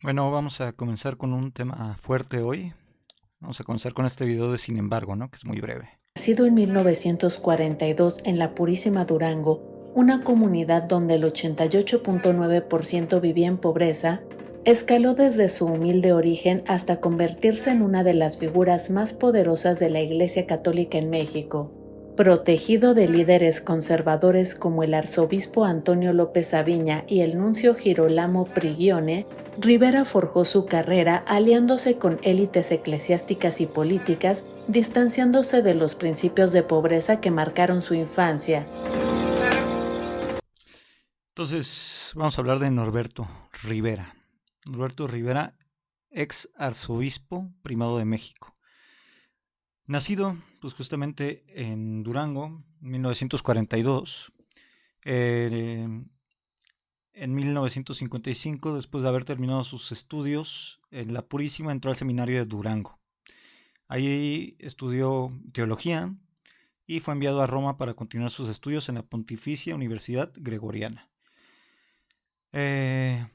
Bueno, vamos a comenzar con un tema fuerte hoy. Vamos a comenzar con este video de Sin embargo, ¿no? Que es muy breve. Nacido en 1942 en La Purísima, Durango, una comunidad donde el 88.9% vivía en pobreza, escaló desde su humilde origen hasta convertirse en una de las figuras más poderosas de la Iglesia Católica en México. Protegido de líderes conservadores como el arzobispo Antonio López Aviña y el nuncio Girolamo Prigione, Rivera forjó su carrera aliándose con élites eclesiásticas y políticas, distanciándose de los principios de pobreza que marcaron su infancia. Entonces, vamos a hablar de Norberto Rivera. Norberto Rivera, ex arzobispo primado de México. Nacido, pues justamente en Durango, en 1942. En 1955, después de haber terminado sus estudios en La Purísima, entró al seminario de Durango. Ahí estudió teología y fue enviado a Roma para continuar sus estudios en la Pontificia Universidad Gregoriana, eh,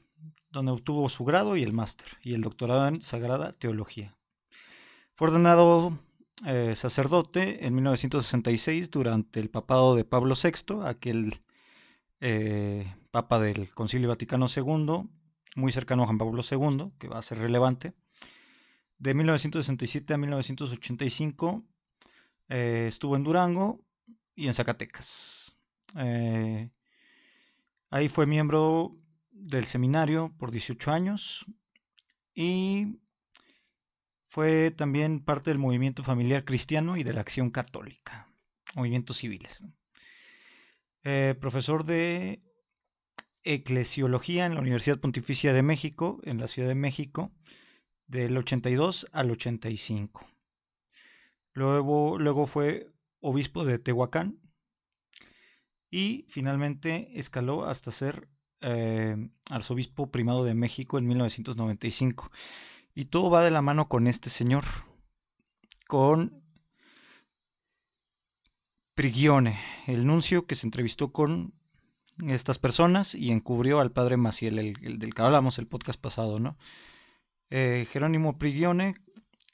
donde obtuvo su grado y el máster y el doctorado en Sagrada Teología. Fue ordenado sacerdote en 1966 durante el papado de Pablo VI, aquel papa del Concilio Vaticano II, muy cercano a Juan Pablo II, que va a ser relevante. De 1967 a 1985 estuvo en Durango y en Zacatecas. Ahí fue miembro del seminario por 18 años y fue también parte del movimiento familiar cristiano y de la Acción Católica, movimientos civiles, ¿no? Profesor de eclesiología en la Universidad Pontificia de México, en la Ciudad de México, del 82 al 85. Luego fue obispo de Tehuacán y finalmente escaló hasta ser arzobispo primado de México en 1995. Y todo va de la mano con este señor, con Prigione, el nuncio que se entrevistó con estas personas y encubrió al padre Maciel, el del que hablamos el podcast pasado, ¿no? Jerónimo Prigione,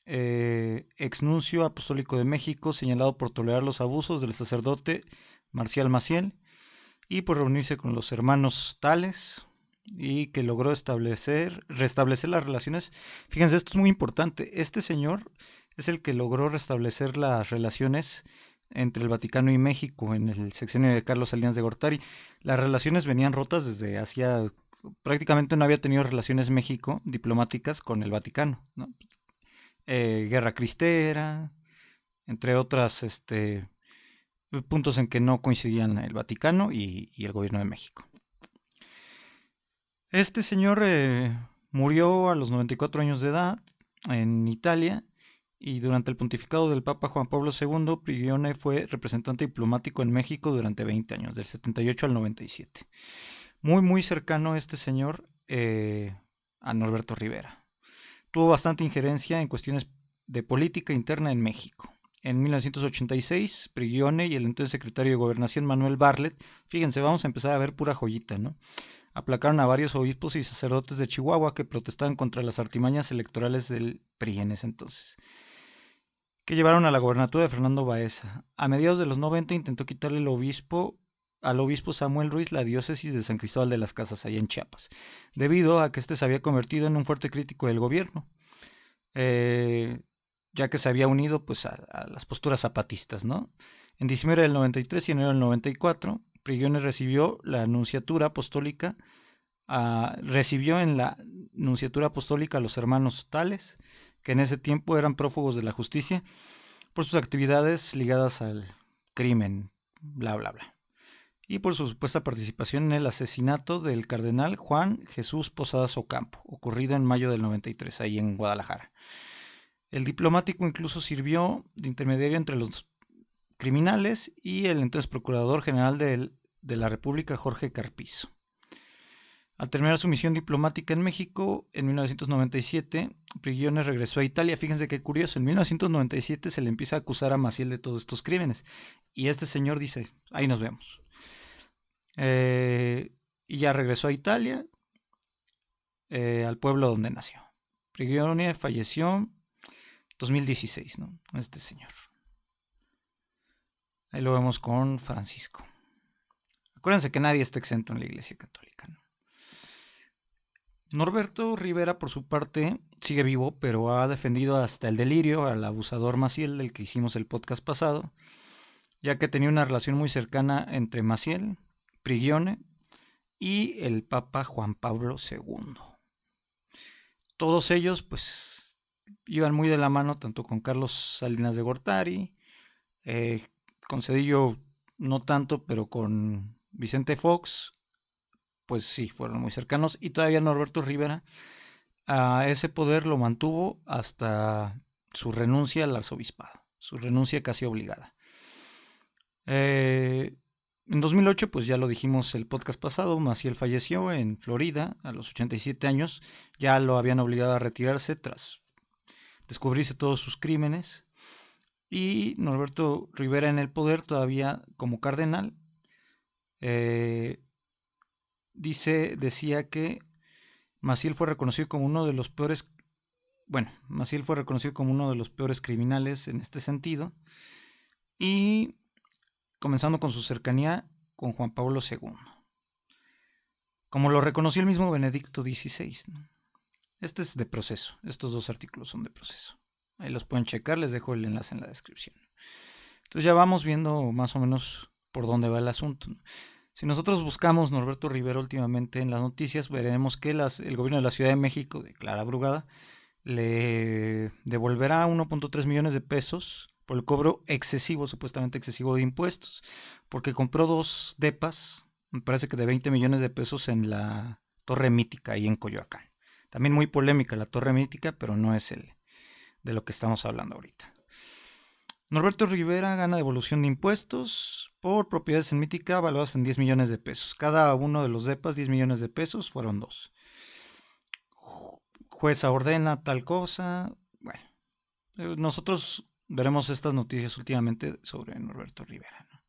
ex nuncio apostólico de México, señalado por tolerar los abusos del sacerdote Marcial Maciel y por reunirse con los hermanos Tales y que logró restablecer las relaciones. Fíjense, esto es muy importante. Este señor es el que logró restablecer las relaciones entre el Vaticano y México en el sexenio de Carlos Salinas de Gortari. Las relaciones venían rotas desde hacía prácticamente no había tenido relaciones México diplomáticas con el Vaticano, ¿no? Guerra Cristera, entre otras puntos en que no coincidían el Vaticano y el gobierno de México. Este señor murió a los 94 años de edad en Italia y durante el pontificado del Papa Juan Pablo II, Prigione fue representante diplomático en México durante 20 años, del 78 al 97. Muy cercano este señor a Norberto Rivera. Tuvo bastante injerencia en cuestiones de política interna en México. En 1986, Prigione y el entonces secretario de Gobernación Manuel Bartlett, fíjense, vamos a empezar a ver pura joyita, ¿no? Aplacaron a varios obispos y sacerdotes de Chihuahua que protestaban contra las artimañas electorales del PRI en ese entonces, que llevaron a la gobernatura de Fernando Baeza. A mediados de los 90 intentó quitarle al obispo Samuel Ruiz la diócesis de San Cristóbal de las Casas, allá en Chiapas, debido a que este se había convertido en un fuerte crítico del gobierno, eh, ya que se había unido pues, a las posturas zapatistas, ¿no? En diciembre del 93 y enero del 94, Prigione recibió en la nunciatura apostólica a los hermanos Tales, que en ese tiempo eran prófugos de la justicia por sus actividades ligadas al crimen, bla, bla, bla, y por su supuesta participación en el asesinato del cardenal Juan Jesús Posadas Ocampo, ocurrido en mayo del 93, ahí en Guadalajara. El diplomático incluso sirvió de intermediario entre los criminales y el entonces Procurador General de la República, Jorge Carpizo. Al terminar su misión diplomática en México, en 1997, Prigione regresó a Italia. Fíjense qué curioso, en 1997 se le empieza a acusar a Maciel de todos estos crímenes. Y este señor dice, ahí nos vemos. Y ya regresó a Italia al pueblo donde nació. Prigione falleció 2016, ¿no? Este señor. Ahí lo vemos con Francisco. Acuérdense que nadie está exento en la Iglesia Católica, ¿no? Norberto Rivera, por su parte, sigue vivo, pero ha defendido hasta el delirio al abusador Maciel, del que hicimos el podcast pasado, ya que tenía una relación muy cercana entre Maciel, Prigione y el Papa Juan Pablo II. Todos ellos, pues, iban muy de la mano, tanto con Carlos Salinas de Gortari, con Zedillo no tanto, pero con Vicente Fox, pues sí, fueron muy cercanos. Y todavía Norberto Rivera a ese poder lo mantuvo hasta su renuncia al arzobispado, su renuncia casi obligada. En 2008, pues ya lo dijimos el podcast pasado, Maciel falleció en Florida a los 87 años. Ya lo habían obligado a retirarse tras descubrirse todos sus crímenes. Y Norberto Rivera en el poder todavía como cardenal. Decía que Maciel fue reconocido como uno de los peores, Maciel fue reconocido como uno de los peores criminales en este sentido, y comenzando con su cercanía con Juan Pablo II, como lo reconoció el mismo Benedicto XVI, ¿no? Este es de proceso, estos dos artículos son de proceso. Ahí los pueden checar, les dejo el enlace en la descripción. Entonces ya vamos viendo más o menos por dónde va el asunto, ¿no? Si nosotros buscamos Norberto Rivera últimamente en las noticias, veremos que el gobierno de la Ciudad de México, de Clara Brugada, le devolverá 1.3 millones de pesos por el cobro excesivo, supuestamente excesivo de impuestos, porque compró 2 depas, me parece que de 20 millones de pesos en la Torre Mítica, ahí en Coyoacán. También muy polémica la Torre Mítica, pero no es de lo que estamos hablando ahorita. Norberto Rivera gana devolución de impuestos por propiedades en Mítica valuadas en 10 millones de pesos. Cada uno de los depas, 10 millones de pesos, fueron 2. Jueza ordena tal cosa. Bueno, nosotros veremos estas noticias últimamente sobre Norberto Rivera, ¿no?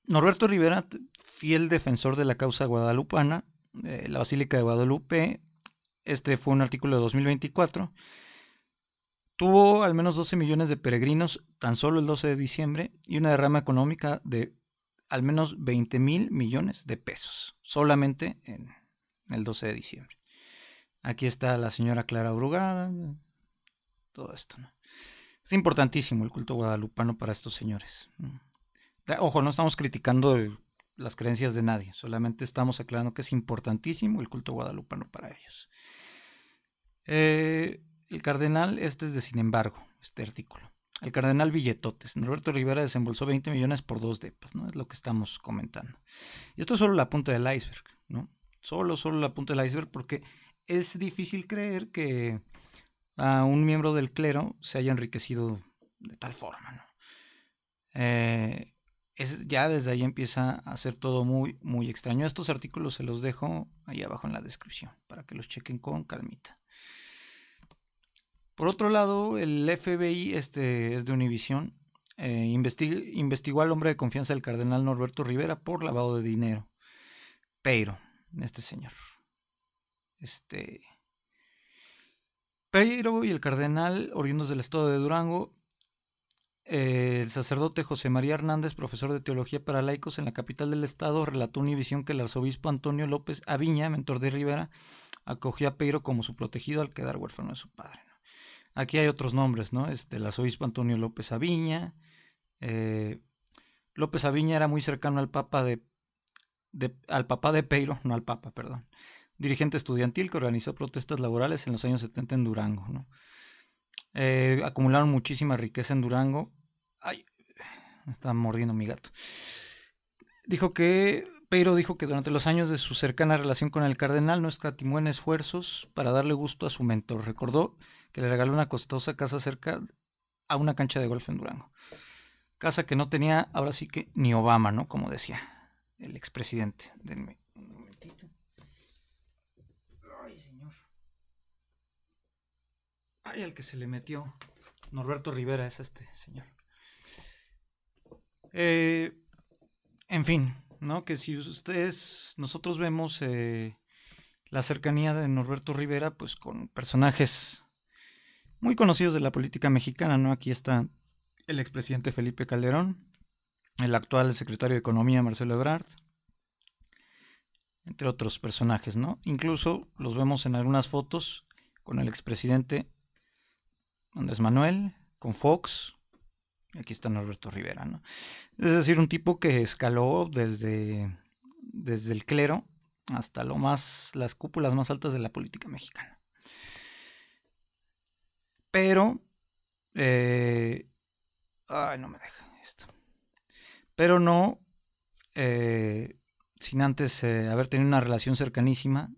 Norberto Rivera, fiel defensor de la causa guadalupana, la Basílica de Guadalupe, este fue un artículo de 2024, tuvo al menos 12 millones de peregrinos tan solo el 12 de diciembre y una derrama económica de al menos 20 mil millones de pesos, solamente en el 12 de diciembre. Aquí está la señora Clara Brugada, todo esto, ¿no? Es importantísimo el culto guadalupano para estos señores. Ojo, no estamos criticando las creencias de nadie, solamente estamos aclarando que es importantísimo el culto guadalupano para ellos. El cardenal, este es de sin embargo, este artículo. El cardenal Billetotes, Norberto Rivera desembolsó 20 millones por 2 depas, ¿no? Es lo que estamos comentando. Y esto es solo la punta del iceberg, ¿no? Solo la punta del iceberg, porque es difícil creer que a un miembro del clero se haya enriquecido de tal forma, ¿no? Ya desde ahí empieza a ser todo muy, muy extraño. Estos artículos se los dejo ahí abajo en la descripción para que los chequen con calmita. Por otro lado, el FBI, este es de Univisión, investigó al hombre de confianza del cardenal Norberto Rivera por lavado de dinero. Peiro, este señor. Peiro y el cardenal, oriundos del estado de Durango, el sacerdote José María Hernández, profesor de teología para laicos en la capital del estado, relató a Univisión que el arzobispo Antonio López Aviña, mentor de Rivera, acogió a Peiro como su protegido al quedar huérfano de su padre, ¿no? Aquí hay otros nombres, ¿no? El arzobispo Antonio López Aviña. López Aviña era muy cercano al papá al papá de Peiro, no al papa, perdón. Dirigente estudiantil que organizó protestas laborales en los años 70 en Durango, ¿no? Acumularon muchísima riqueza en Durango. Ay, me está mordiendo mi gato. Peiro dijo que durante los años de su cercana relación con el cardenal no escatimó en esfuerzos para darle gusto a su mentor. Recordó que le regaló una costosa casa cerca a una cancha de golf en Durango. Casa que no tenía, ahora sí que, ni Obama, ¿no? Como decía el expresidente. Denme un momentito. Ay, señor. Ay, al que se le metió. Norberto Rivera es este señor. En fin, ¿no? Que si nosotros vemos la cercanía de Norberto Rivera, pues con personajes muy conocidos de la política mexicana, ¿no? Aquí está el expresidente Felipe Calderón, el actual secretario de Economía Marcelo Ebrard, entre otros personajes, ¿no? Incluso los vemos en algunas fotos con el expresidente Andrés Manuel, con Fox, y aquí está Norberto Rivera, ¿no? Es decir, un tipo que escaló desde el clero hasta las cúpulas más altas de la política mexicana. Pero, no me deja esto. Pero no, sin antes haber tenido una relación cercanísima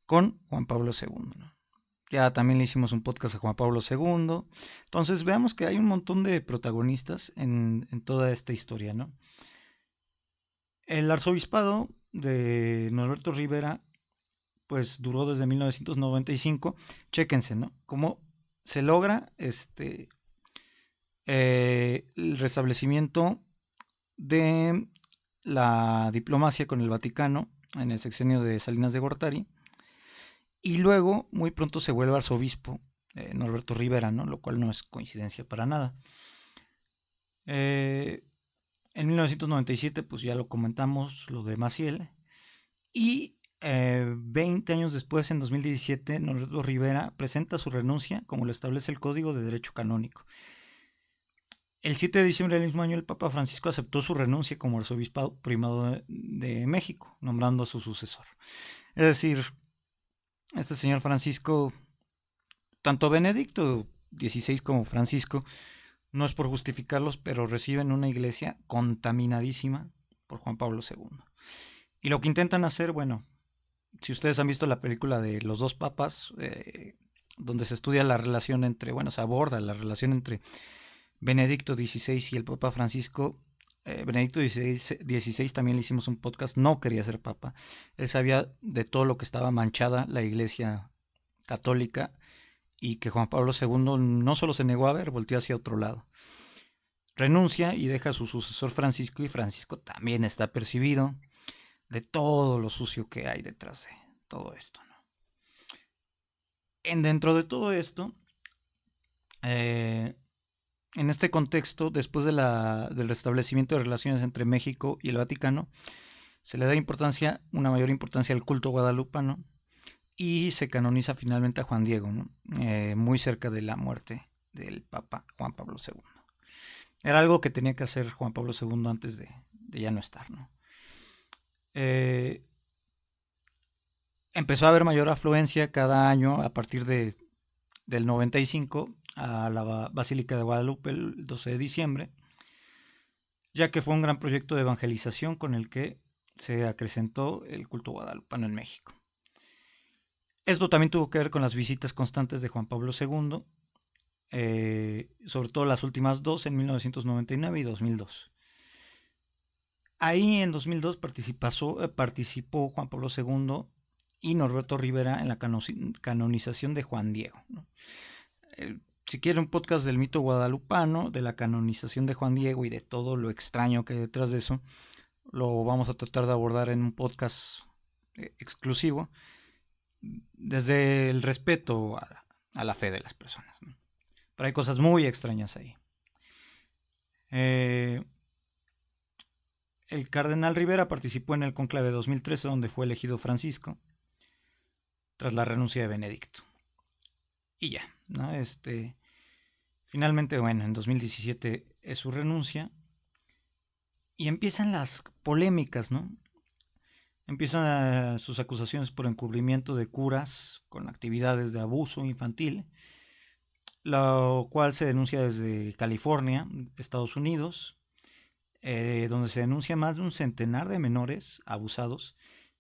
con Juan Pablo II, ¿no? Ya también le hicimos un podcast a Juan Pablo II. Entonces veamos que hay un montón de protagonistas en toda esta historia, ¿no? El arzobispado de Norberto Rivera pues duró desde 1995. Chéquense, ¿no? Cómo se logra el restablecimiento de la diplomacia con el Vaticano en el sexenio de Salinas de Gortari, y luego muy pronto se vuelve arzobispo Norberto Rivera, ¿no? Lo cual no es coincidencia para nada. En 1997, pues ya lo comentamos, lo de Maciel, y 20 años después, en 2017, Norberto Rivera presenta su renuncia, como lo establece el Código de Derecho Canónico. El 7 de diciembre del mismo año, el Papa Francisco aceptó su renuncia como arzobispo primado de México, nombrando a su sucesor. Es decir, este señor Francisco, tanto Benedicto XVI como Francisco, no es por justificarlos, pero reciben una iglesia contaminadísima por Juan Pablo II. Y lo que intentan hacer, bueno, si ustedes han visto la película de Los dos papas, donde se estudia la relación entre, bueno, se aborda la relación entre Benedicto XVI y el Papa Francisco. Benedicto XVI también le hicimos un podcast, no quería ser papa. Él sabía de todo lo que estaba manchada la iglesia católica y que Juan Pablo II no solo se negó a ver, volteó hacia otro lado. Renuncia y deja a su sucesor Francisco, y Francisco también está percibido de todo lo sucio que hay detrás de todo esto, ¿no? Dentro de todo esto, en este contexto, después del restablecimiento de relaciones entre México y el Vaticano, se le da una mayor importancia al culto guadalupano, y se canoniza finalmente a Juan Diego, ¿no? Muy cerca de la muerte del Papa Juan Pablo II. Era algo que tenía que hacer Juan Pablo II antes de ya no estar, ¿no? Empezó a haber mayor afluencia cada año a partir del 95 a la Basílica de Guadalupe el 12 de diciembre, ya que fue un gran proyecto de evangelización con el que se acrecentó el culto guadalupano en México. Esto también tuvo que ver con las visitas constantes de Juan Pablo II, sobre todo las últimas dos, en 1999 y 2002. Ahí en 2002 participó Juan Pablo II y Norberto Rivera en la canonización de Juan Diego, ¿no? Si quieren un podcast del mito guadalupano, de la canonización de Juan Diego y de todo lo extraño que hay detrás de eso, lo vamos a tratar de abordar en un podcast exclusivo, desde el respeto a la fe de las personas, ¿no? Pero hay cosas muy extrañas ahí. El cardenal Rivera participó en el conclave de 2013, donde fue elegido Francisco, tras la renuncia de Benedicto. Y ya, ¿no? Finalmente, bueno, en 2017 es su renuncia y empiezan las polémicas, ¿no? Empiezan sus acusaciones por encubrimiento de curas con actividades de abuso infantil, lo cual se denuncia desde California, Estados Unidos, donde se denuncia más de un centenar de menores abusados.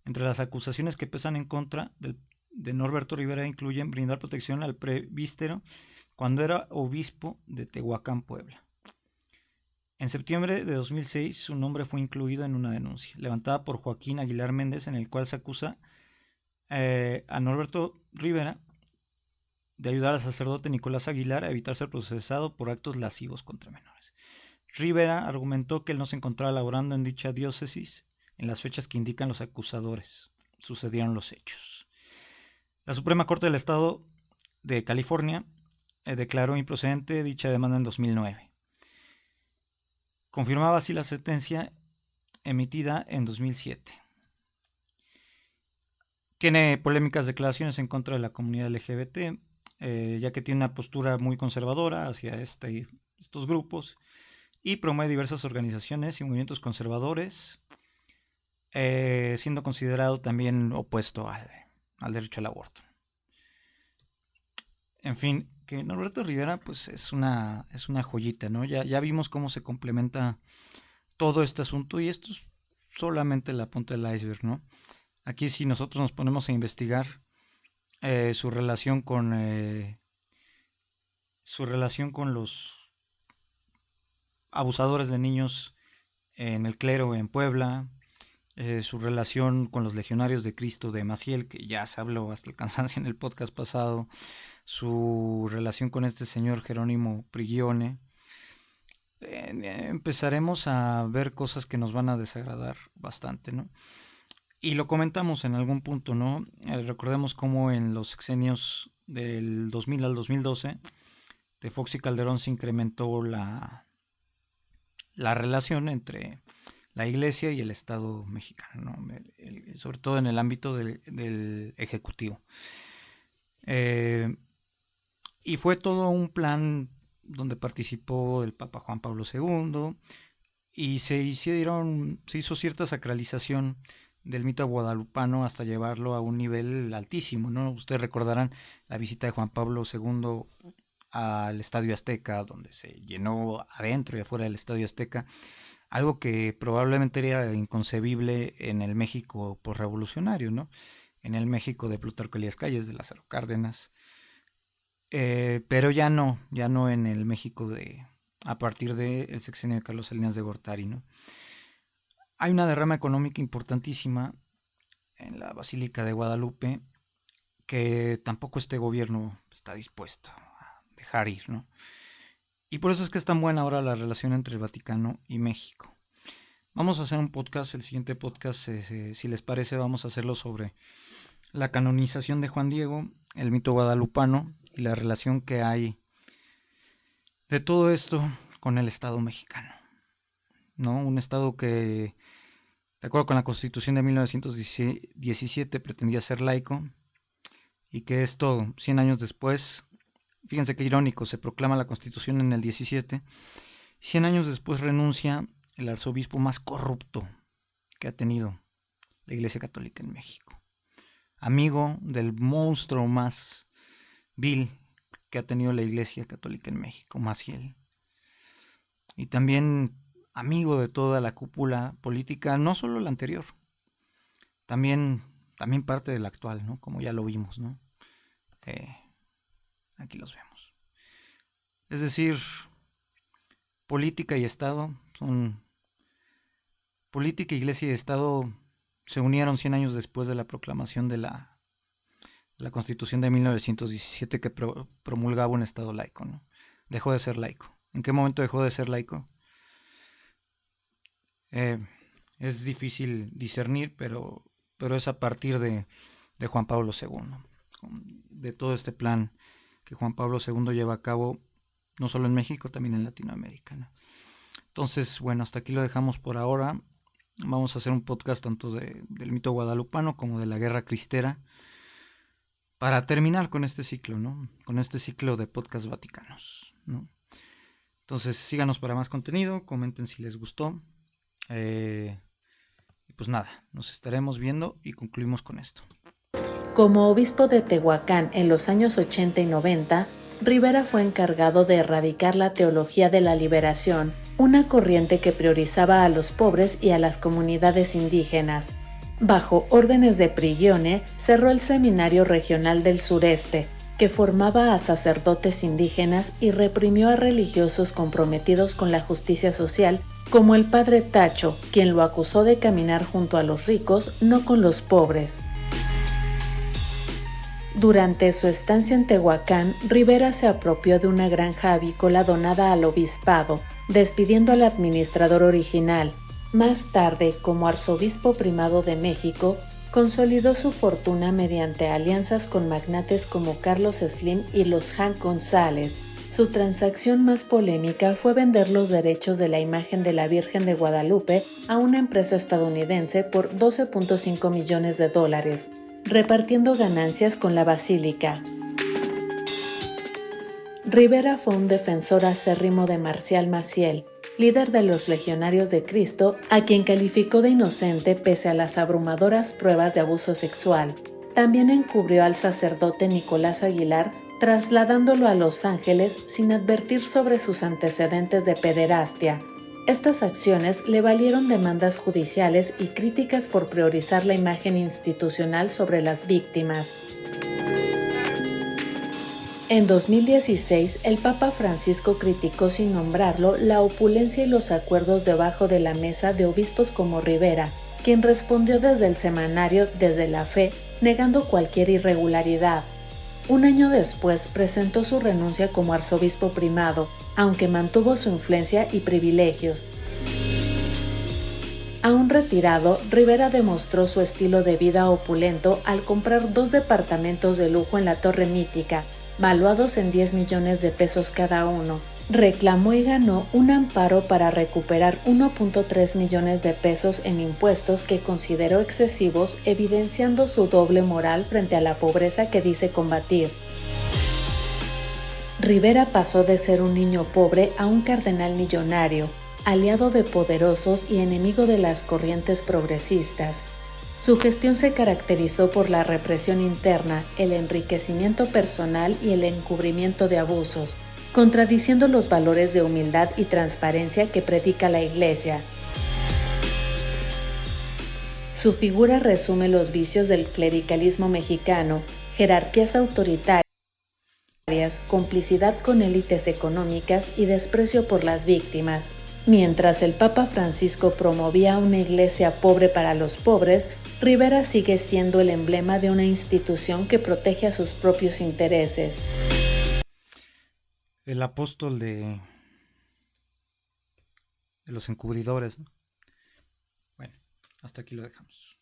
Entre las acusaciones que pesan en contra de Norberto Rivera incluyen brindar protección al presbítero cuando era obispo de Tehuacán, Puebla. En septiembre de 2006, su nombre fue incluido en una denuncia levantada por Joaquín Aguilar Méndez, en el cual se acusa a Norberto Rivera de ayudar al sacerdote Nicolás Aguilar a evitar ser procesado por actos lascivos contra menores. Rivera argumentó que él no se encontraba laborando en dicha diócesis en las fechas que indican los acusadores. Sucedieron los hechos. La Suprema Corte del Estado de California declaró improcedente dicha demanda en 2009. Confirmaba así la sentencia emitida en 2007. Tiene polémicas declaraciones en contra de la comunidad LGBT, ya que tiene una postura muy conservadora hacia estos grupos y promueve diversas organizaciones y movimientos conservadores, siendo considerado también opuesto al derecho al aborto. En fin, que Norberto Rivera pues es una joyita, ¿no? Ya vimos cómo se complementa todo este asunto y esto es solamente la punta del iceberg, ¿no? Aquí si nosotros nos ponemos a investigar su relación con los abusadores de niños en el clero en Puebla, su relación con los legionarios de Cristo de Maciel, que ya se habló hasta el cansancio en el podcast pasado, su relación con este señor Jerónimo Prigione, empezaremos a ver cosas que nos van a desagradar bastante, ¿no? Y lo comentamos en algún punto, ¿no? Recordemos cómo en los sexenios del 2000 al 2012 de Fox y Calderón se incrementó la relación entre la Iglesia y el Estado mexicano, ¿no? Sobre todo en el ámbito del Ejecutivo. Y fue todo un plan donde participó el Papa Juan Pablo II y se hizo cierta sacralización del mito guadalupano hasta llevarlo a un nivel altísimo, ¿no? Ustedes recordarán la visita de Juan Pablo II al Estadio Azteca, donde se llenó adentro y afuera del Estadio Azteca, algo que probablemente era inconcebible en el México posrevolucionario, ¿no? En el México de Plutarco Elías Calles, de Lázaro Cárdenas, pero ya no en el México a partir del sexenio de Carlos Salinas de Gortari, ¿no? Hay una derrama económica importantísima en la Basílica de Guadalupe que tampoco este gobierno está dispuesto a dejar ir, ¿no? Y por eso es que es tan buena ahora la relación entre el Vaticano y México. Vamos a hacer un podcast, el siguiente podcast, si les parece, vamos a hacerlo sobre la canonización de Juan Diego, el mito guadalupano y la relación que hay de todo esto con el Estado mexicano, ¿no? Un Estado que, de acuerdo con la Constitución de 1917, pretendía ser laico y que esto, 100 años después, fíjense qué irónico, se proclama la Constitución en el 17, 100 años después renuncia el arzobispo más corrupto que ha tenido la Iglesia Católica en México, amigo del monstruo más vil que ha tenido la Iglesia Católica en México, Maciel, y también amigo de toda la cúpula política, no solo la anterior, también parte de la actual, ¿no? Como ya lo vimos, ¿no? Aquí los vemos. Es decir, política y Estado política, Iglesia y Estado se unieron 100 años después de la proclamación de la Constitución de 1917 que promulgaba un Estado laico, ¿no? Dejó de ser laico. ¿En qué momento dejó de ser laico? Es difícil discernir, pero es a partir de Juan Pablo II, de todo este plan que Juan Pablo II lleva a cabo, no solo en México, también en Latinoamérica, ¿no? Entonces, bueno, hasta aquí lo dejamos por ahora. Vamos a hacer un podcast tanto del mito guadalupano como de la guerra cristera para terminar con este ciclo, ¿no? Con este ciclo de podcast vaticanos, ¿no? Entonces, síganos para más contenido, comenten si les gustó. Y pues nada, nos estaremos viendo y concluimos con esto. Como obispo de Tehuacán en los años 80 y 90, Rivera fue encargado de erradicar la teología de la liberación, una corriente que priorizaba a los pobres y a las comunidades indígenas. Bajo órdenes de Prigione, cerró el Seminario Regional del Sureste, que formaba a sacerdotes indígenas y reprimió a religiosos comprometidos con la justicia social, como el padre Tacho, quien lo acusó de caminar junto a los ricos, no con los pobres. Durante su estancia en Tehuacán, Rivera se apropió de una granja avícola donada al obispado, despidiendo al administrador original. Más tarde, como arzobispo primado de México, consolidó su fortuna mediante alianzas con magnates como Carlos Slim y los Hank González. Su transacción más polémica fue vender los derechos de la imagen de la Virgen de Guadalupe a una empresa estadounidense por $12.5 millones, repartiendo ganancias con la basílica. Rivera fue un defensor acérrimo de Marcial Maciel, líder de los Legionarios de Cristo, a quien calificó de inocente pese a las abrumadoras pruebas de abuso sexual. También encubrió al sacerdote Nicolás Aguilar, trasladándolo a Los Ángeles sin advertir sobre sus antecedentes de pederastia. Estas acciones le valieron demandas judiciales y críticas por priorizar la imagen institucional sobre las víctimas. En 2016, el Papa Francisco criticó sin nombrarlo la opulencia y los acuerdos debajo de la mesa de obispos como Rivera, quien respondió desde el semanario Desde la Fe, negando cualquier irregularidad. Un año después presentó su renuncia como arzobispo primado, aunque mantuvo su influencia y privilegios. Aún retirado, Rivera demostró su estilo de vida opulento al comprar 2 departamentos de lujo en la Torre Mítica, valuados en 10 millones de pesos cada uno. Reclamó y ganó un amparo para recuperar 1.3 millones de pesos en impuestos que consideró excesivos, evidenciando su doble moral frente a la pobreza que dice combatir. Rivera pasó de ser un niño pobre a un cardenal millonario, aliado de poderosos y enemigo de las corrientes progresistas. Su gestión se caracterizó por la represión interna, el enriquecimiento personal y el encubrimiento de abusos, contradiciendo los valores de humildad y transparencia que predica la Iglesia. Su figura resume los vicios del clericalismo mexicano, jerarquías autoritarias, complicidad con élites económicas y desprecio por las víctimas. Mientras el Papa Francisco promovía una iglesia pobre para los pobres, Rivera sigue siendo el emblema de una institución que protege a sus propios intereses. El apóstol de los encubridores, ¿no? Bueno, hasta aquí lo dejamos.